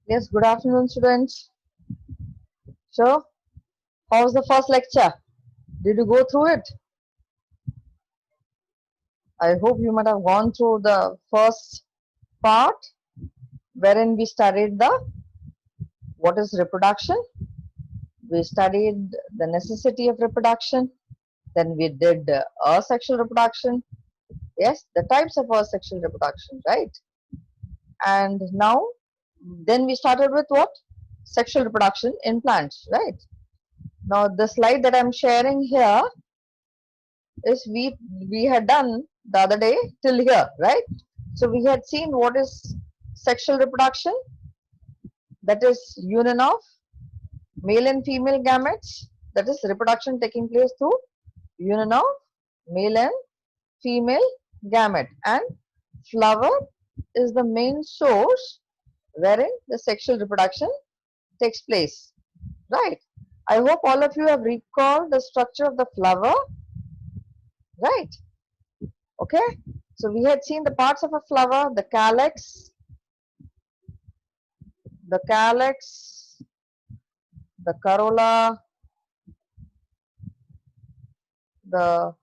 Yes, good afternoon, students. So, how's the first lecture? Did you go through it? I hope you might have gone through the first part wherein we studied the what is reproduction. We studied the necessity of reproduction. Then we did asexual reproduction. Yes, the types of asexual reproduction, right? And now, then we started with what? Sexual reproduction in plants, right? Now, the slide that I'm sharing here is we had done the other day till here, right? So we had seen what is sexual reproduction, that is union of male and female gametes, that is reproduction taking place through union of male and female gamete, and flower is the main source wherein the sexual reproduction takes place, right? I hope all of you have recalled the structure of the flower, right? Okay, so we had seen the parts of a flower, the calyx, the corolla, the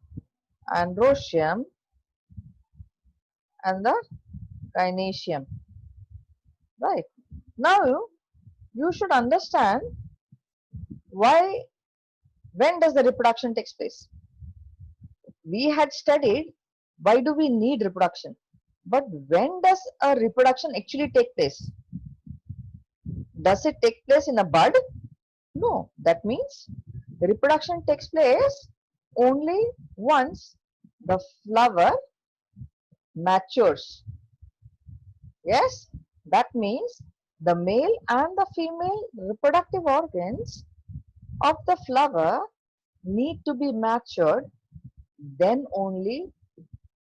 androecium, and the gynoecium. Right. Now you should understand why, when does the reproduction takes place? We had studied why do we need reproduction, but when does a reproduction actually take place? Does it take place in a bud? No. That means reproduction takes place only once the flower matures. Yes, that means the male and the female reproductive organs of the flower need to be matured, then only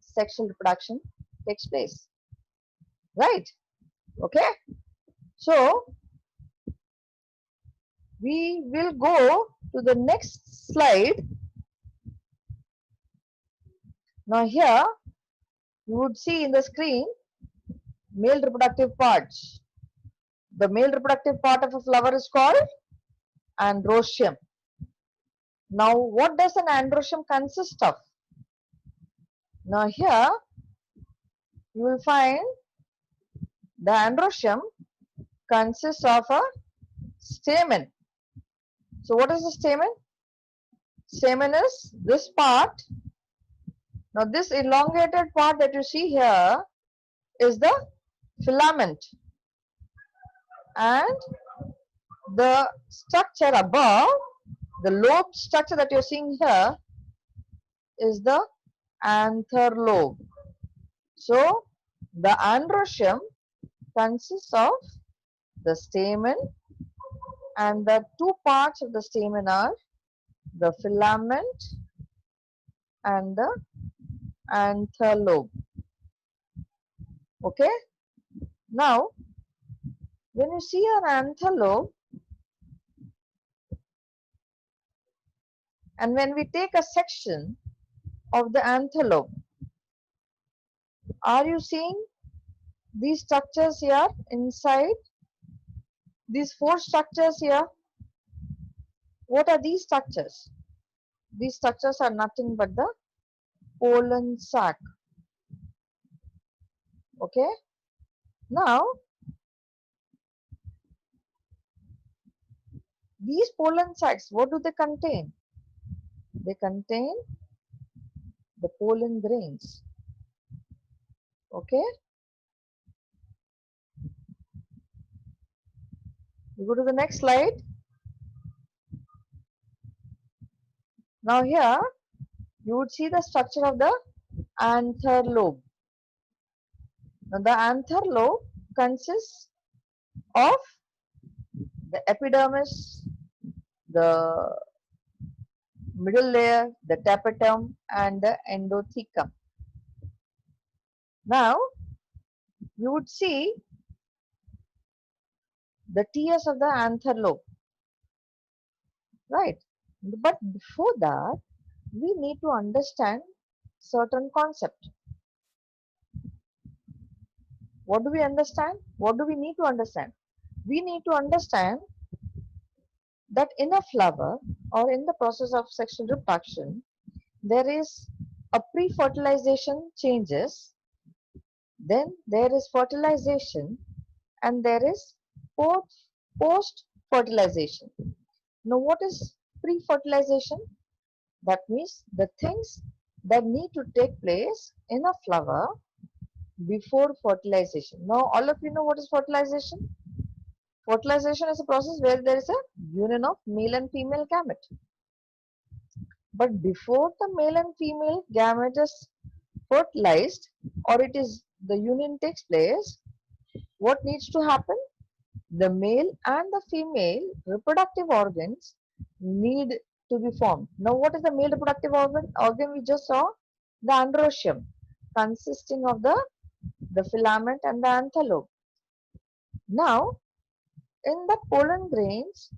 sexual reproduction takes place. Right? Okay? So, we will go to the next slide. Now, here you would see in the screen male reproductive parts. The male reproductive part of a flower is called androecium. Now, what does an androecium consist of? Now, here you will find the androecium consists of a stamen. So, what is the stamen? Stamen is this part. Now, this elongated part that you see here is the filament, and the structure above, the lobe structure that you're seeing here, is the anther lobe. So, the androecium consists of the stamen, and the two parts of the stamen are the filament and the anther lobe. Okay. Now, when you see an anther lobe, and when we take a section of the anther lobe, are you seeing these structures here inside? These four structures here, what are these structures? These structures are nothing but the pollen sac. Okay. Now, these pollen sacs, what do they contain? They contain the pollen grains. Okay. We go to the next slide. Now here you would see the structure of the anther lobe. Now the anther lobe consists of the epidermis, the middle layer, the tapetum, and the endothecum. Now you would see the tears of the anther lobe, right? But before that, we need to understand certain concept. What do we understand? What do we need to understand? we need to understand that in a flower or in the process of sexual reproduction, there is a pre-fertilization changes, then there is fertilization, and there is post-fertilization. Now, what is pre-fertilization? That means the things that need to take place in a flower before fertilization. Now, all of you know what is fertilization? Fertilization is a process where there is a union of male and female gamete. But before the male and female gamete is fertilized or it is the union takes place, what needs to happen? The male and the female reproductive organs need to be formed. Now, what is the male reproductive organ? Organ we just saw? The androecium, consisting of the filament and the anthelope. Now, in the pollen grains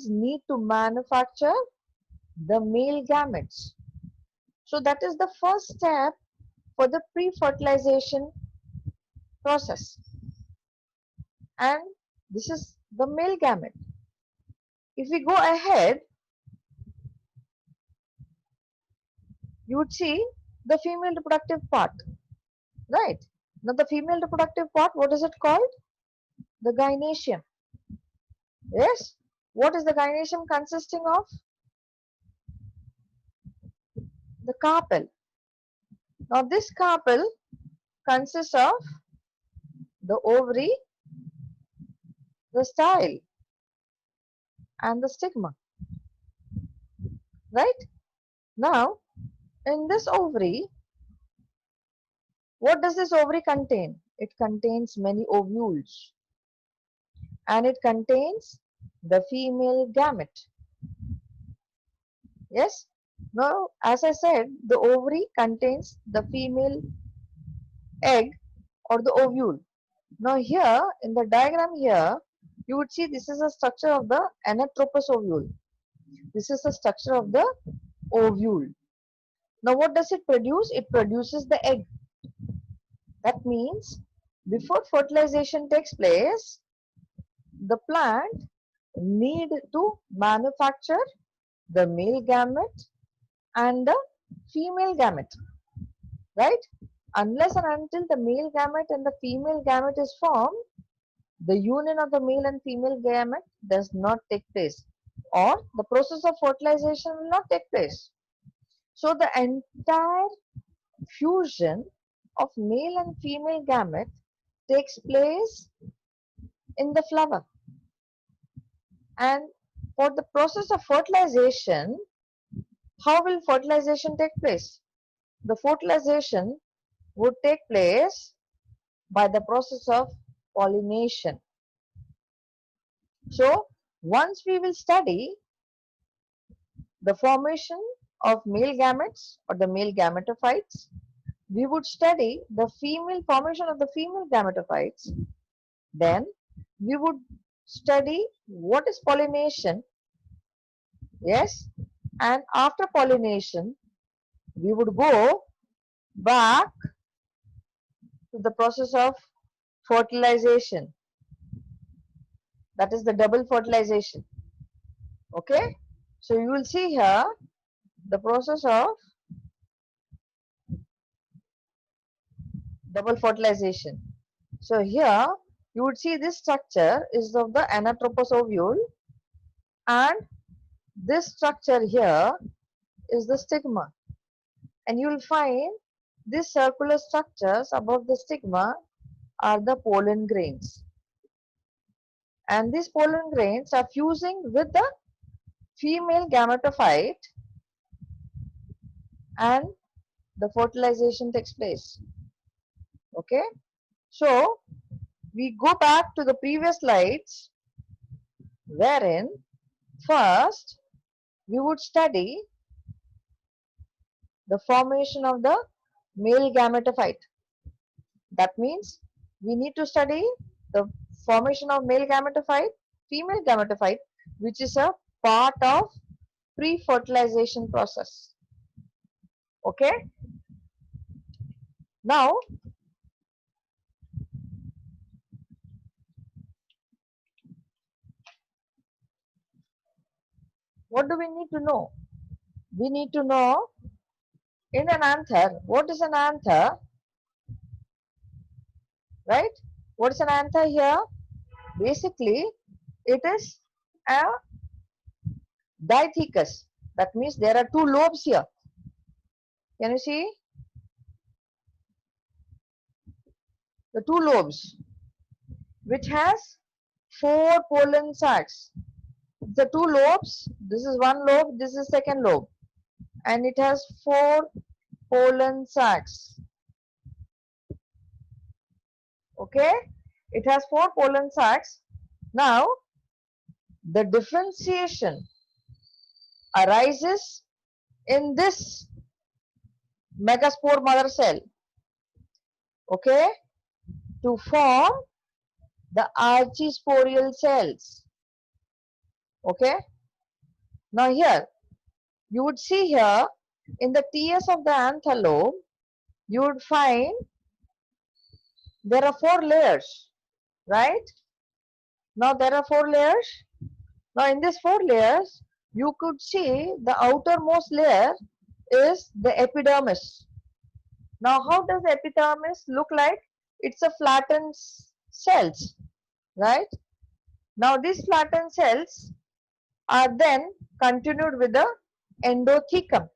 need to manufacture the male gametes. So that is the first step for the pre-fertilization process. And this is the male gamete. If we go ahead, you would see the female reproductive part, right? Now the female reproductive part, what is it called? The gynoecium. Yes? What is the gynoecium consisting of? The carpel. Now this carpel consists of the ovary, the style, and the stigma, right? Now, in this ovary, what does this ovary contain? It contains many ovules and it contains the female gamete. Yes? Now, as I said, the ovary contains the female egg or the ovule. Now here, in the diagram here, you would see this is a structure of the anatropous ovule. This is the structure of the ovule. Now what does it produce? It produces the egg. That means before fertilization takes place, the plant need to manufacture the male gamete and the female gamete, right? Unless and until the male gamete and the female gamete is formed, the union of the male and female gamete does not take place, or the process of fertilization will not take place. So the entire fusion of male and female gamete takes place in the flower. And for the process of fertilization, how will fertilization take place? The fertilization would take place by the process of pollination. So, once we will study the formation of male gametes or the male gametophytes, we would study the female formation of the female gametophytes. Then we would study what is pollination. Yes, and after pollination, we would go back to the process of fertilization. That is the double fertilization. Okay, so you will see here the process of double fertilization. So here you would see this structure is of the anatropous ovule, and this structure here is the stigma, and you will find these circular structures above the stigma are the pollen grains, and these pollen grains are fusing with the female gametophyte and the fertilization takes place. Okay, so we go back to the previous slides wherein first we would study the formation of the male gametophyte. That means we need to study the formation of male gametophyte, female gametophyte, which is a part of pre-fertilization process. Okay. Now What do we need to know? We need to know in an anther, what is an anther, right? What is an anther here? Basically, it is a dithecus. That means there are two lobes here. Can you see the two lobes, which has four pollen sacs? The two lobes, this is one lobe, this is second lobe, and it has four pollen sacs. Okay, it has four pollen sacs. Now the differentiation arises in this megaspore mother cell, okay, to form the archisporial cells. Okay, now here you would see here in the TS of the anther lobe, you would find there are four layers, right? Now there are four layers. Now in these four layers, you could see the outermost layer is the epidermis. Now how does the epidermis look like? It's a flattened cells, right? Now these flattened cells are then continued with the endothecum,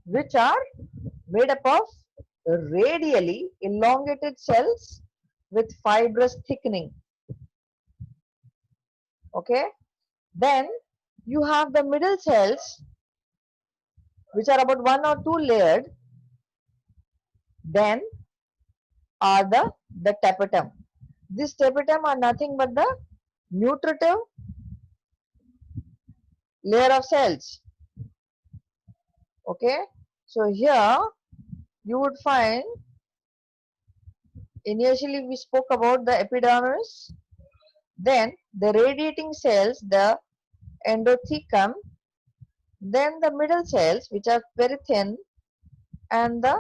which are made up of radially elongated cells with fibrous thickening. Okay, then you have the middle cells, which are about one or two layered. Then are the tapetum. This tapetum are nothing but the nutritive layer of cells. Okay, so here you would find, initially we spoke about the epidermis, then the radiating cells, the endothecum, then the middle cells, which are very thin, and the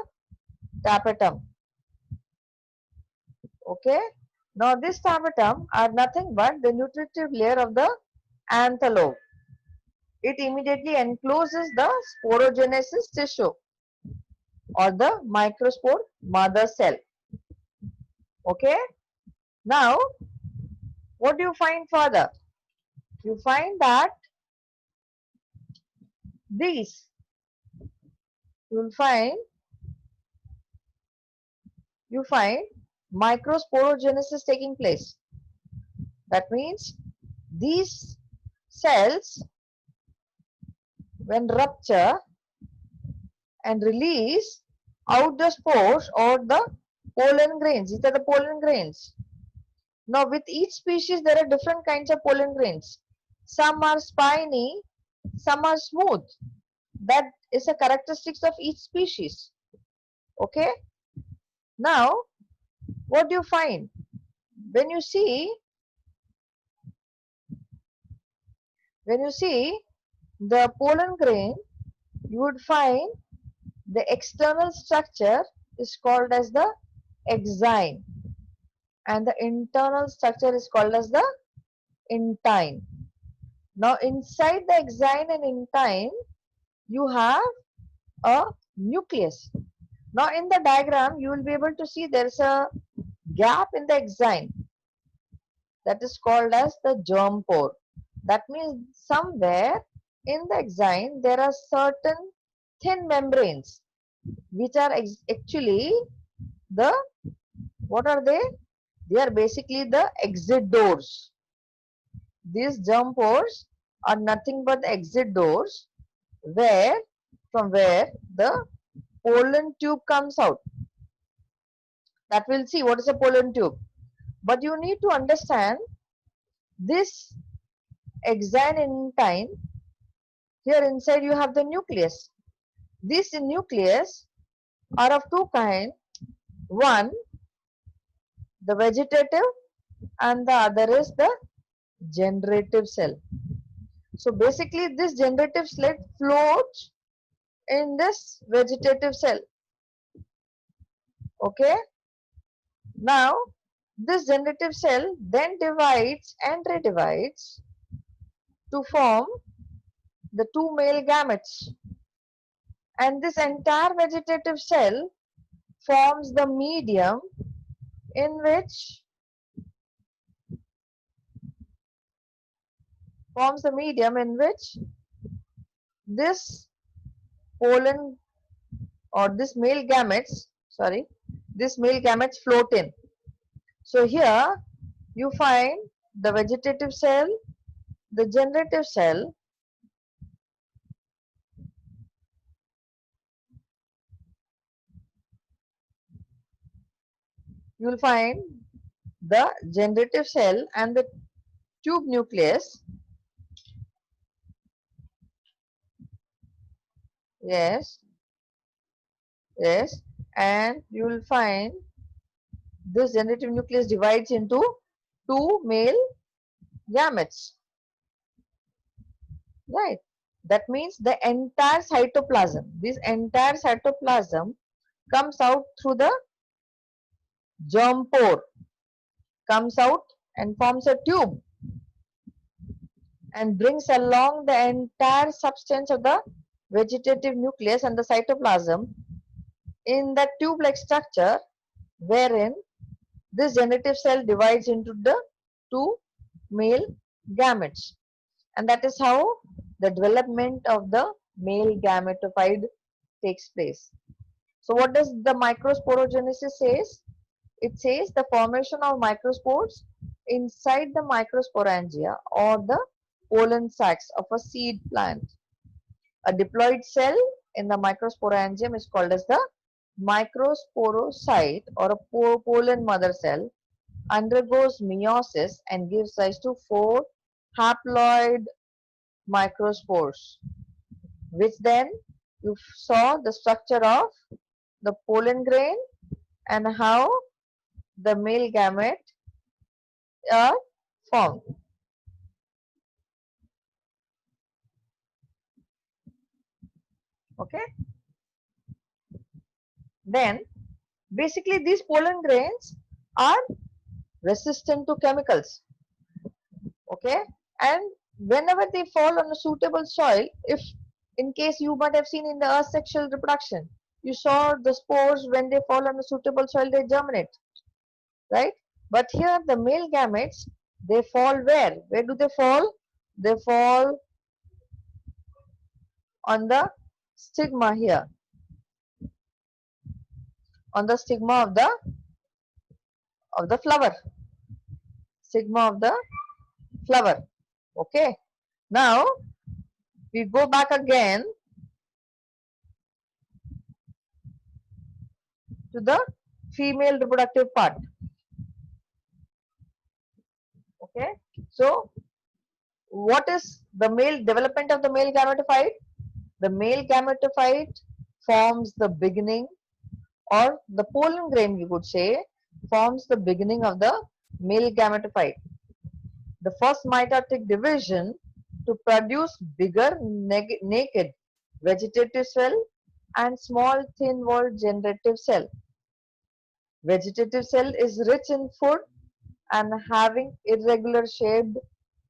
tapetum. Okay, now this tapetum are nothing but the nutritive layer of the anther lobe. It immediately encloses the sporogenesis tissue or the microspore mother cell. Okay, now what do you find further? You find that these, you find microsporogenesis taking place. That means these cells, when rupture and release out the spores or the pollen grains. These are the pollen grains. Now with each species there are different kinds of pollen grains. Some are spiny, some are smooth. That is a characteristics of each species. Okay. Now what do you find? When you see the pollen grain, you would find the external structure is called as the exine and the internal structure is called as the intine. Now inside the exine and intine you have a nucleus. Now in the diagram you will be able to see there is a gap in the exine that is called as the germ pore. That means somewhere in the exine there are certain thin membranes which are actually the, what are they? They are basically the exit doors. These germ pores are nothing but the exit doors from where the pollen tube comes out. That we'll see what is a pollen tube. But you need to understand this exine intine. Here inside you have the nucleus. This nucleus are of two kinds. One, the vegetative, and the other is the generative cell. So basically this generative cell floats in this vegetative cell. Okay. Now this generative cell then divides and redivides to form the two male gametes, and this entire vegetative cell forms the medium in which this pollen or this male gametes float in. So here you find the vegetative cell, the generative cell, you will find the generative cell and the tube nucleus. Yes, yes, and you will find this generative nucleus divides into two male gametes, right? That means the entire cytoplasm, this entire cytoplasm comes out through the germ pore, comes out and forms a tube and brings along the entire substance of the vegetative nucleus and the cytoplasm in that tube-like structure, wherein this generative cell divides into the two male gametes, and that is how the development of the male gametophyte takes place. So what does the microsporogenesis says? It says the formation of microspores inside the microsporangia or the pollen sacs of a seed plant. A diploid cell in the microsporangium is called as the microsporocyte, or a pollen mother cell, undergoes meiosis and gives rise to 4 haploid microspores, which then you saw the structure of the pollen grain and how the male gamete are formed. Okay. Then basically these pollen grains are resistant to chemicals. Okay. And whenever they fall on a suitable soil, if in case you might have seen in the asexual reproduction, you saw the spores when they fall on a suitable soil, they germinate, right? But here the male gametes, they fall where? Where do they fall? They fall on the stigma here, on the stigma of the flower, stigma of the flower. Okay. Now we go back again to the female reproductive part. Okay. So what is the male development of the male gametophyte? The male gametophyte forms the beginning, or the pollen grain we could say forms the beginning of the male gametophyte. The first mitotic division to produce bigger naked vegetative cell and small thin walled generative cell. Vegetative cell is rich in food and having irregular shaped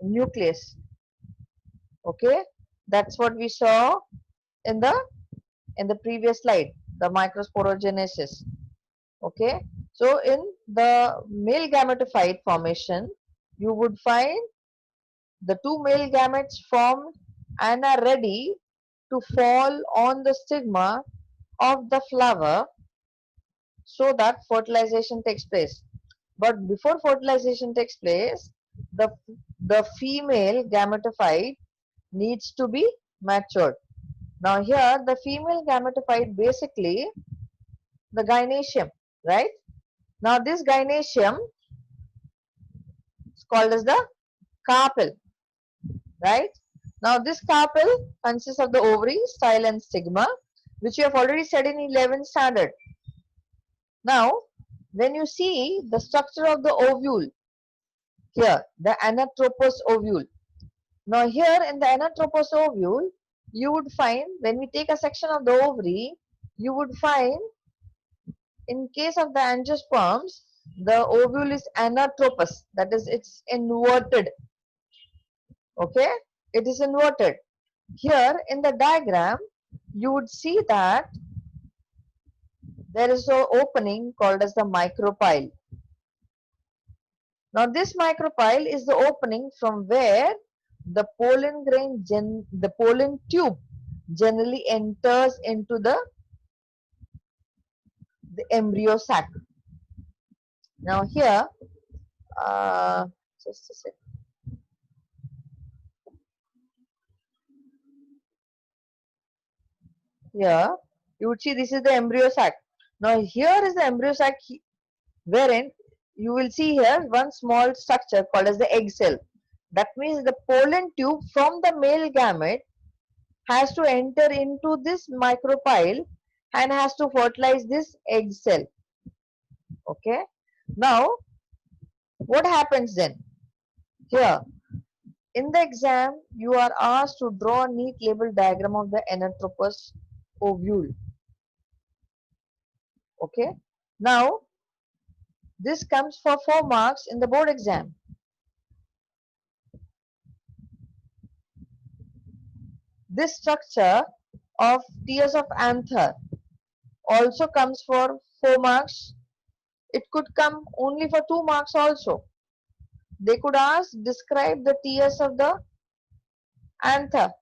nucleus. Okay, that's what we saw in the previous slide, the microsporogenesis. Okay, so in the male gametophyte formation, you would find the two male gametes formed and are ready to fall on the stigma of the flower so that fertilization takes place. But before fertilization takes place, the female gametophyte needs to be matured. Now here the female gametophyte, basically the gynoecium, right? Now this gynoecium is called as the carpel, right? Now this carpel consists of the ovary, style and stigma, which you have already said in 11th standard. Now when you see the structure of the ovule, here the anatropous ovule. Now here in the anatropous ovule, you would find, when we take a section of the ovary, you would find, in case of the angiosperms, the ovule is anatropous, that is, it's inverted. Okay. it is inverted. Here in the diagram, you would see that there is an opening called as the micropyle. Now this micropyle is the opening from where the the pollen tube generally enters into the embryo sac. Now here, just a second. Here you would see this is the embryo sac. Now here is the embryo sac wherein you will see here one small structure called as the egg cell. That means the pollen tube from the male gamete has to enter into this micropyle and has to fertilize this egg cell. Okay. Now what happens then? Here in the exam you are asked to draw a neat label diagram of the anatropous ovule. Okay. Now this comes for 4 marks in the board exam. This structure of tears of anther also comes for 4 marks. It could come only for 2 marks also. They could ask, describe the tears of the anther.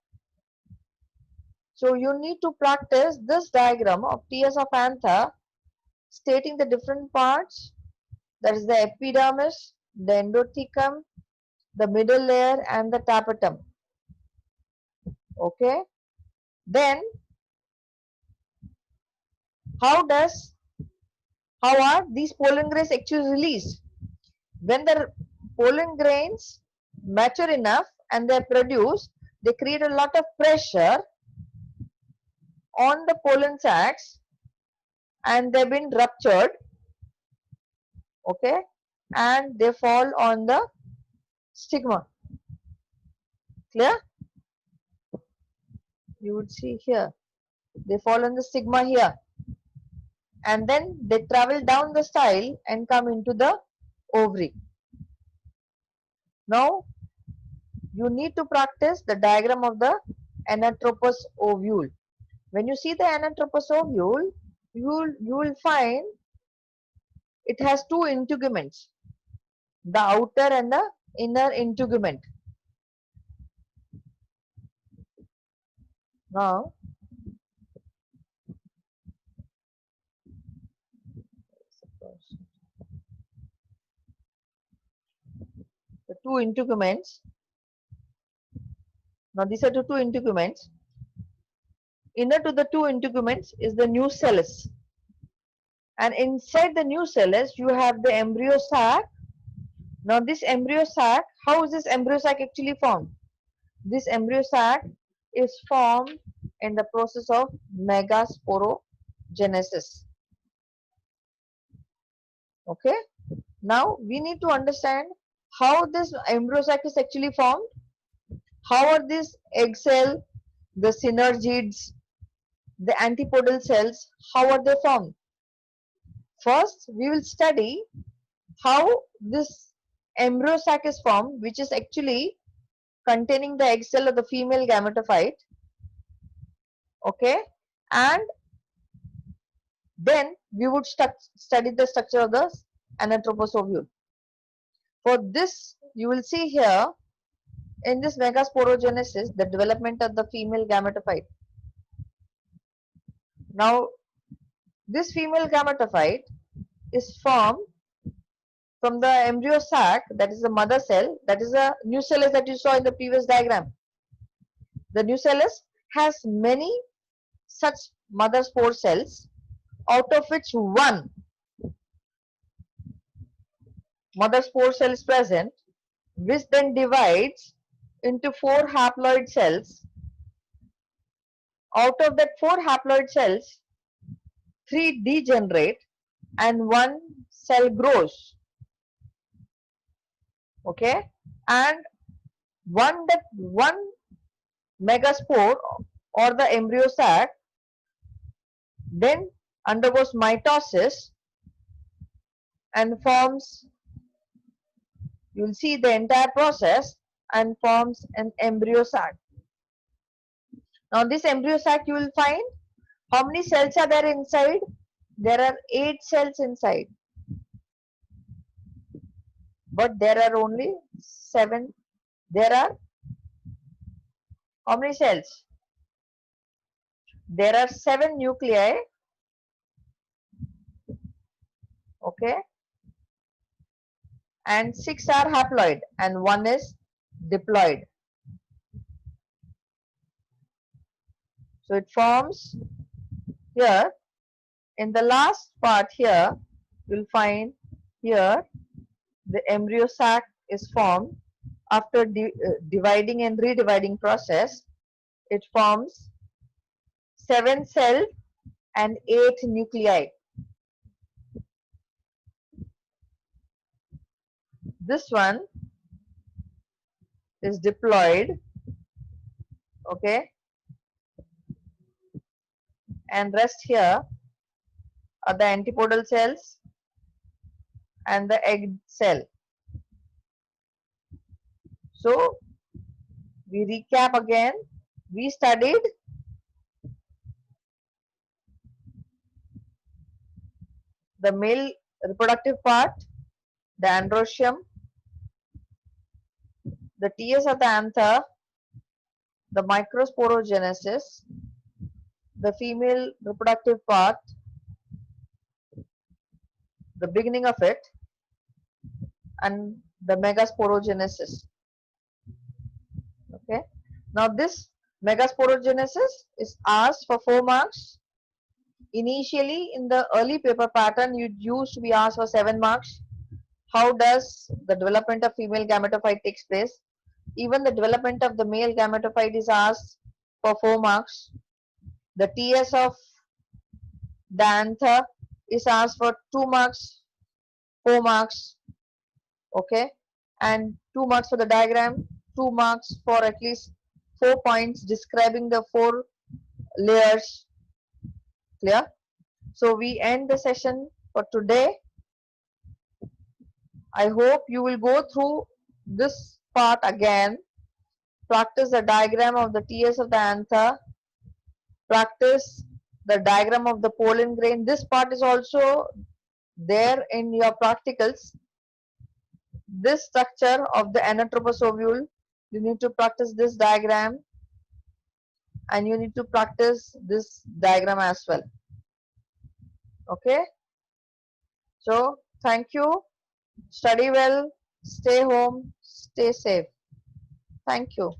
So you need to practice this diagram of tears of anther, stating the different parts, that is the epidermis, the endothecum, the middle layer and the tapetum. Okay. Then how are these pollen grains actually released? When the pollen grains mature enough and they are produced, they create a lot of pressure on the pollen sacs and they've been ruptured, okay, and they fall on the stigma. Clear? You would see here, they fall on the stigma here, and then they travel down the style and come into the ovary. Now you need to practice the diagram of the anatropous ovule. When you see the anatropous ovule, you will find it has 2 integuments, the outer and the inner integument. Now the 2 integuments. Now these are the 2 integuments. Inner to the 2 integuments is the nucellus, and inside the nucellus you have the embryo sac. Now this embryo sac, how is this embryo sac actually formed? This embryo sac is formed in the process of megasporogenesis. Okay. Now we need to understand how this embryo sac is actually formed. How are these egg cell, the synergids, the antipodal cells, how are they formed? First, we will study how this embryo sac is formed, which is actually containing the egg cell of the female gametophyte. Okay, and then we would study the structure of the anatropous ovule. For this, you will see here in this megasporogenesis, the development of the female gametophyte. Now, this female gametophyte is formed from the embryo sac, that is the mother cell, that is the nucellus that you saw in the previous diagram. The nucellus has many such mother spore cells, out of which one mother spore cell is present, which then divides into 4 haploid cells. Out of that 4 haploid cells, 3 degenerate and 1 cell grows. Okay, and one megaspore or the embryo sac then undergoes mitosis and forms, you will see the entire process, and forms an embryo sac. Now this embryo sac, you will find how many cells are there inside? There are 8 cells inside, but there are only 7. There are how many cells? There are 7 nuclei, okay, and 6 are haploid and 1 is diploid. So it forms here in the last part here, you'll find here the embryo sac is formed after dividing and redividing process. It forms 7 cells and 8 nuclei. This one is diploid, okay, and rest here are the antipodal cells and the egg cell. So we recap again. We studied the male reproductive part, the androecium, the TS of the anther, the microsporogenesis, the female reproductive part, the beginning of it, and the megasporogenesis. Okay. Now this megasporogenesis is asked for 4 marks. Initially in the early paper pattern, you used to be asked for 7 marks. How does the development of female gametophyte takes place? Even the development of the male gametophyte is asked for 4 marks. The TS of the anther is asked for 2 marks, 4 marks, okay, and 2 marks for the diagram, 2 marks for at least 4 points describing the 4 layers. Clear? So we end the session for today. I hope you will go through this part again, practice the diagram of the TS of the anther, practice the diagram of the pollen grain. This part is also there in your practicals. This structure of the anatropous ovule, you need to practice this diagram and you need to practice this diagram as well. Okay, so thank you. Study well, stay home, stay safe. Thank you.